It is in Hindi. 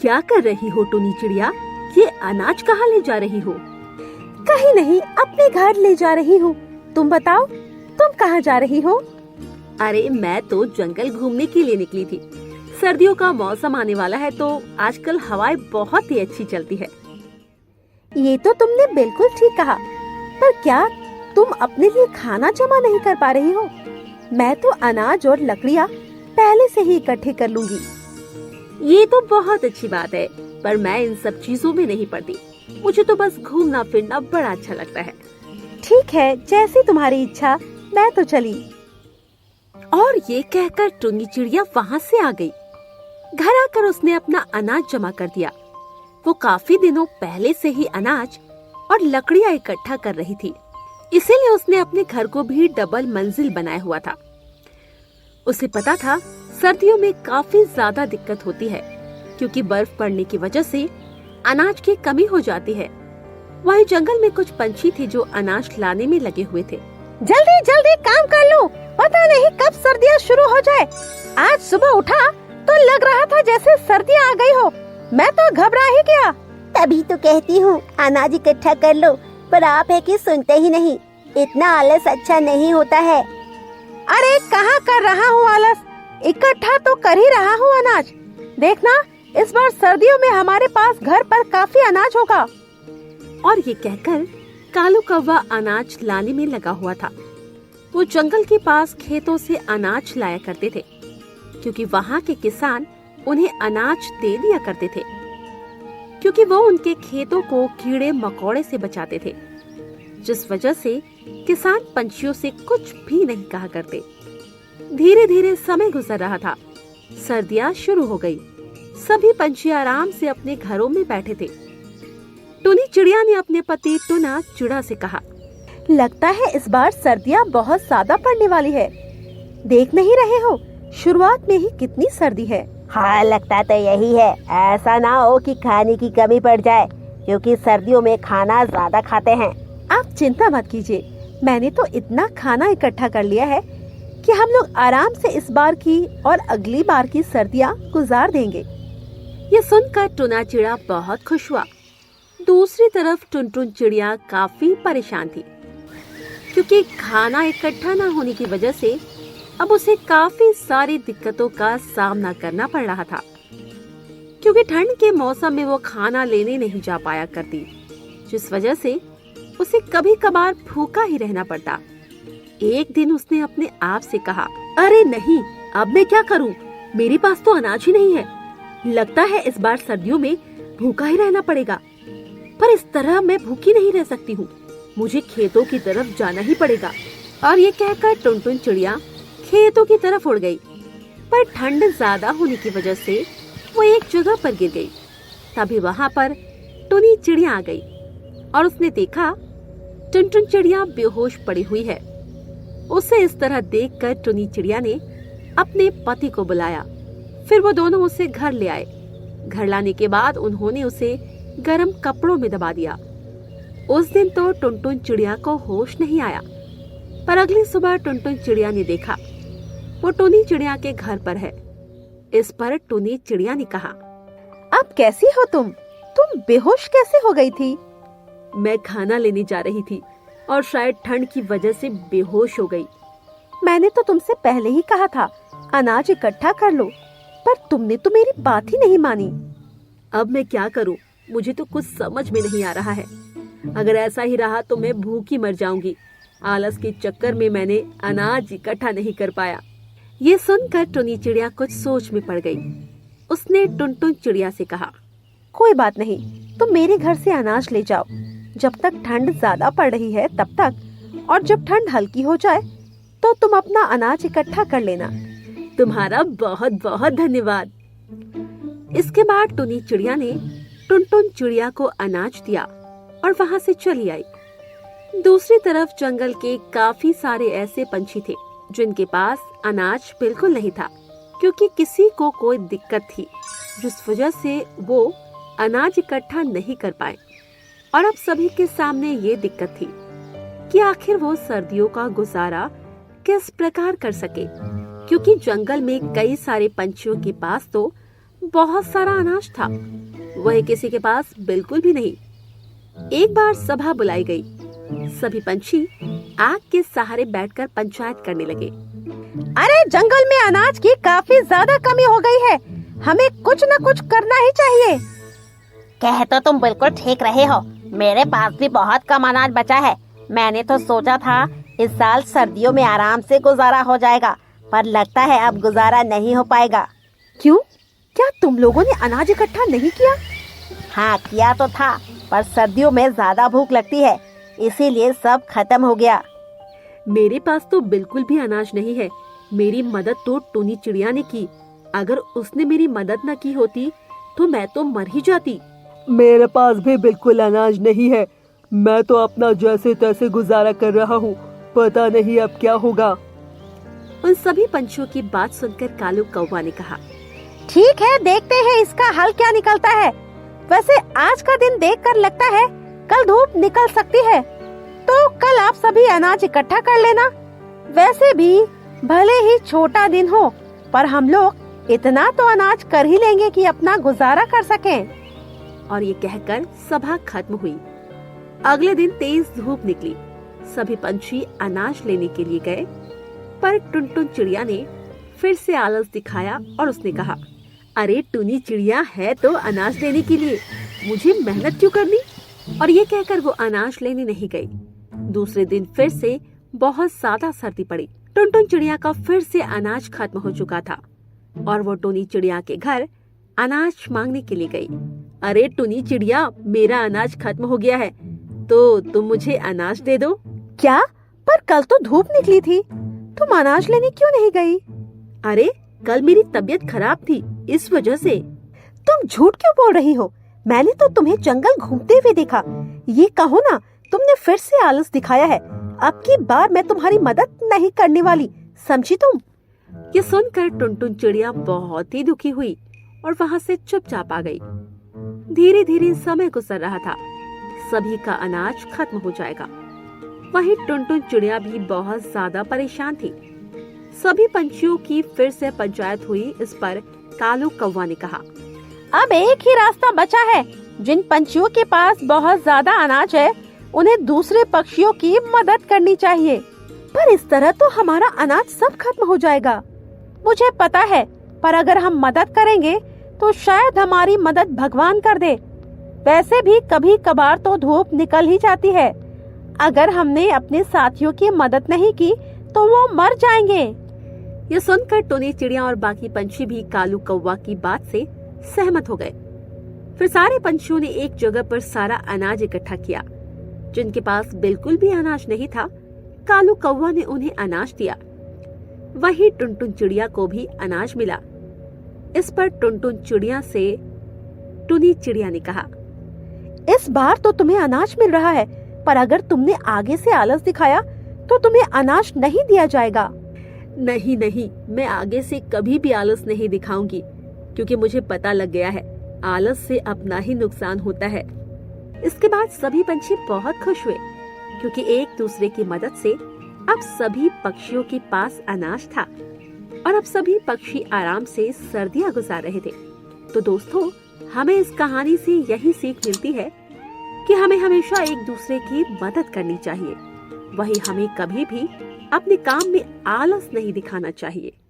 क्या कर रही हो टुनी चिड़िया? ये अनाज कहाँ ले जा रही हो? कहीं नहीं, अपने घर ले जा रही हूँ। तुम बताओ, तुम कहाँ जा रही हो? अरे मैं तो जंगल घूमने के लिए निकली थी। सर्दियों का मौसम आने वाला है तो आजकल हवाएं बहुत ही अच्छी चलती है। ये तो तुमने बिल्कुल ठीक कहा, पर क्या तुम अपने लिए खाना जमा नहीं कर पा रही हो? मैं तो अनाज और लकड़ियाँ पहले से ही इकट्ठे कर लूंगी। ये तो बहुत अच्छी बात है, पर मैं इन सब चीजों में नहीं पड़ती। मुझे तो बस घूमना फिरना बड़ा अच्छा लगता है। ठीक है, जैसी तुम्हारी इच्छा, मैं तो चली। और ये कहकर टुनी चिड़िया वहाँ से आ गई। घर आकर उसने अपना अनाज जमा कर दिया। वो काफी दिनों पहले से ही अनाज और लकड़ियाँ इकट्ठा कर रही थी, इसीलिए उसने अपने घर को भी डबल मंजिल बनाया हुआ था। उसे पता था सर्दियों में काफी ज्यादा दिक्कत होती है, क्योंकि बर्फ पड़ने की वजह से अनाज की कमी हो जाती है। वहीं जंगल में कुछ पंछी थे जो अनाज लाने में लगे हुए थे। जल्दी जल्दी काम कर लो, पता नहीं कब सर्दियाँ शुरू हो जाए। आज सुबह उठा तो लग रहा था जैसे सर्दियाँ आ गई हो। मैं तो घबरा ही गया। तभी तो कहती हूँ अनाज इकट्ठा कर लो, पर आप है कि सुनते ही नहीं। इतना आलस अच्छा नहीं होता है। अरे कहाँ कर रहा हूँ आलस, इकट्ठा तो कर ही रहा हूँ अनाज। देखना, इस बार सर्दियों में हमारे पास घर पर काफी अनाज होगा। और ये कहकर कालू कौवा अनाज लाने में लगा हुआ था। वो जंगल के पास खेतों से अनाज लाया करते थे, क्योंकि वहाँ के किसान उन्हें अनाज दे दिया करते थे, क्योंकि वो उनके खेतों को कीड़े मकोड़े से बचाते थे, जिस वजह से किसान पंछियों से कुछ भी नहीं कहा करते। धीरे धीरे समय गुजर रहा था। सर्दियाँ शुरू हो गई। सभी पंछी आराम से अपने घरों में बैठे थे। टुनी चिड़िया ने अपने पति टुना चिड़ा से कहा, लगता है इस बार सर्दियाँ बहुत ज्यादा पड़ने वाली है। देख नहीं रहे हो, शुरुआत में ही कितनी सर्दी है। हाँ, लगता तो यही है। ऐसा ना हो कि खाने की कमी पड़ जाए, क्योंकि सर्दियों में खाना ज्यादा खाते हैं। आप चिंता मत कीजिए, मैंने तो इतना खाना इकट्ठा कर लिया है कि हम लोग आराम से इस बार की और अगली बार की सर्दियाँ गुजार देंगे। ये सुनकर टुना चिड़ा बहुत खुश हुआ। दूसरी तरफ टुनटुन चिड़िया काफी परेशान थी, क्योंकि खाना इकट्ठा न होने की वजह से अब उसे काफी सारी दिक्कतों का सामना करना पड़ रहा था। क्योंकि ठंड के मौसम में वो खाना लेने नहीं जा पाया करती, जिस वजह से उसे कभी कभार भूखा ही रहना पड़ता। एक दिन उसने अपने आप से कहा, अरे नहीं, अब मैं क्या करूं? मेरे पास तो अनाज ही नहीं है। लगता है इस बार सर्दियों में भूखा ही रहना पड़ेगा। पर इस तरह मैं भूखी नहीं रह सकती हूँ। मुझे खेतों की तरफ जाना ही पड़ेगा। और ये कहकर टुनटुन चिड़िया खेतों की तरफ उड़ गई। पर ठंड ज्यादा होने की वजह से वो एक जगह पर गिर गई। तभी वहाँ पर टुनी चिड़िया आ गई और उसने देखा टुनटुन चिड़िया बेहोश पड़ी हुई है। उसे इस तरह देखकर टुनी चिड़िया ने अपने पति को बुलाया। फिर वो दोनों उसे घर ले आए। घर लाने के बाद उन्होंने उसे गर्म कपड़ों में दबा दिया। उस दिन तो टुनटुन चिड़िया को होश नहीं आया, पर अगली सुबह टुनटुन चिड़िया ने देखा वो टुनी चिड़िया के घर पर है। इस पर टुनी चिड़िया ने कहा, अब कैसी हो तुम? तुम बेहोश कैसे हो गई थी? मैं खाना लेने जा रही थी और शायद ठंड की वजह से बेहोश हो गई। मैंने तो तुमसे पहले ही कहा था अनाज इकट्ठा कर लो, पर तुमने तो मेरी बात ही नहीं मानी। अब मैं क्या करूं? मुझे तो कुछ समझ में नहीं आ रहा है। अगर ऐसा ही रहा तो मैं भूखी मर जाऊंगी। आलस के चक्कर में मैंने अनाज इकट्ठा नहीं कर पाया। ये सुनकर टुनी चिड़िया कुछ सोच में पड़ गई। उसने टुनटुन चिड़िया से कहा, कोई बात नहीं, तुम मेरे घर से अनाज ले जाओ। जब तक ठंड ज्यादा पड़ रही है तब तक, और जब ठंड हल्की हो जाए तो तुम अपना अनाज इकट्ठा कर लेना। तुम्हारा बहुत बहुत धन्यवाद। इसके बाद टुनी चिड़िया ने टुनटुन चिड़िया को अनाज दिया और वहाँ से चली आई। दूसरी तरफ जंगल के काफी सारे ऐसे पंछी थे जिनके पास अनाज बिल्कुल नहीं था, क्योंकि किसी को कोई दिक्कत थी, जिस वजह से वो अनाज इकट्ठा नहीं कर पाए। और अब सभी के सामने ये दिक्कत थी कि आखिर वो सर्दियों का गुजारा किस प्रकार कर सके, क्योंकि जंगल में कई सारे पंछियों के पास तो बहुत सारा अनाज था, वह किसी के पास बिल्कुल भी नहीं। एक बार सभा बुलाई गई। सभी पंछी आग के सहारे बैठकर पंचायत करने लगे। अरे जंगल में अनाज की काफी ज्यादा कमी हो गई है, हमें कुछ न कुछ करना ही चाहिए। कह तो तुम बिल्कुल ठीक रहे हो, मेरे पास भी बहुत कम अनाज बचा है। मैंने तो सोचा था इस साल सर्दियों में आराम से गुजारा हो जाएगा, पर लगता है अब गुजारा नहीं हो पाएगा। क्यों? क्या तुम लोगों ने अनाज इकट्ठा नहीं किया? हाँ किया तो था, पर सर्दियों में ज्यादा भूख लगती है, इसीलिए सब खत्म हो गया। मेरे पास तो बिल्कुल भी अनाज नहीं है। मेरी मदद तो टुनी चिड़िया ने की। अगर उसने मेरी मदद न की होती तो मैं तो मर ही जाती। मेरे पास भी बिल्कुल अनाज नहीं है। मैं तो अपना जैसे तैसे गुजारा कर रहा हूँ, पता नहीं अब क्या होगा। उन सभी पंछियों की बात सुनकर कालू कौवा ने कहा, ठीक है, देखते हैं इसका हल क्या निकलता है। वैसे आज का दिन देखकर लगता है कल धूप निकल सकती है, तो कल आप सभी अनाज इकट्ठा कर लेना। वैसे भी भले ही छोटा दिन हो, पर हम लोग इतना तो अनाज कर ही लेंगे कि अपना गुजारा कर सकें। और ये कहकर सभा खत्म हुई। अगले दिन तेज धूप निकली। सभी पंछी अनाज लेने के लिए गए, पर टुनटुन चिड़िया ने फिर से आलस दिखाया और उसने कहा, अरे टुनी चिड़िया है तो अनाज लेने के लिए, मुझे मेहनत क्यों करनी। और ये कहकर वो अनाज लेने नहीं गई। दूसरे दिन फिर से बहुत ज्यादा सर्दी पड़ी। टुनटुन चिड़िया का फिर से अनाज खत्म हो चुका था और वो टुनी चिड़िया के घर अनाज मांगने के लिए गई। अरे टुनी चिड़िया, मेरा अनाज खत्म हो गया है, तो तुम मुझे अनाज दे दो। क्या? पर कल तो धूप निकली थी, तुम अनाज लेने क्यों नहीं गई? अरे कल मेरी तबीयत खराब थी, इस वजह से। तुम झूठ क्यों बोल रही हो? मैंने तो तुम्हें जंगल घूमते हुए देखा। ये कहो ना, तुमने फिर से आलस दिखाया है। अब की बार मैं तुम्हारी मदद नहीं करने वाली, समझी तुम? ये सुनकर टुनटुन चिड़िया बहुत ही दुखी हुई और वहाँ से चुपचाप आ गई। धीरे धीरे समय गुजर रहा था, सभी का अनाज खत्म हो जाएगा। वहीं टुनटुन चिड़िया भी बहुत ज्यादा परेशान थी। सभी पंछियों की फिर से पंचायत हुई। इस पर कालू कौवा ने कहा, अब एक ही रास्ता बचा है। जिन पंछियों के पास बहुत ज्यादा अनाज है, उन्हें दूसरे पक्षियों की मदद करनी चाहिए। पर इस तरह तो हमारा अनाज सब खत्म हो जाएगा। मुझे पता है, पर अगर हम मदद करेंगे तो शायद हमारी मदद भगवान कर दे। वैसे भी कभी कभार तो धूप निकल ही जाती है। अगर हमने अपने साथियों की मदद नहीं की तो वो मर जाएंगे। ये सुनकर टुनी चिड़िया और बाकी पंछी भी कालू कौवा की बात से सहमत हो गए। फिर सारे पंछियों ने एक जगह पर सारा अनाज इकट्ठा किया। जिनके पास बिल्कुल भी अनाज नहीं था, कालू कौवा ने उन्हें अनाज दिया। वहीं टुनटुन चिड़िया को भी अनाज मिला। इस पर टुनटुन चिड़िया से टुनी चिड़िया ने कहा, इस बार तो तुम्हें अनाज मिल रहा है, पर अगर तुमने आगे से आलस दिखाया तो तुम्हें अनाज नहीं दिया जाएगा। नहीं नहीं, मैं आगे से कभी भी आलस नहीं दिखाऊंगी, क्योंकि मुझे पता लग गया है आलस से अपना ही नुकसान होता है। इसके बाद सभी पंछी बहुत खुश हुए, क्योंकि एक दूसरे की मदद से अब सभी पक्षियों के पास अनाज था और अब सभी पक्षी आराम से सर्दियां गुजार रहे थे। तो दोस्तों, हमें इस कहानी से यही सीख मिलती है कि हमें हमेशा एक दूसरे की मदद करनी चाहिए। वही हमें कभी भी अपने काम में आलस नहीं दिखाना चाहिए।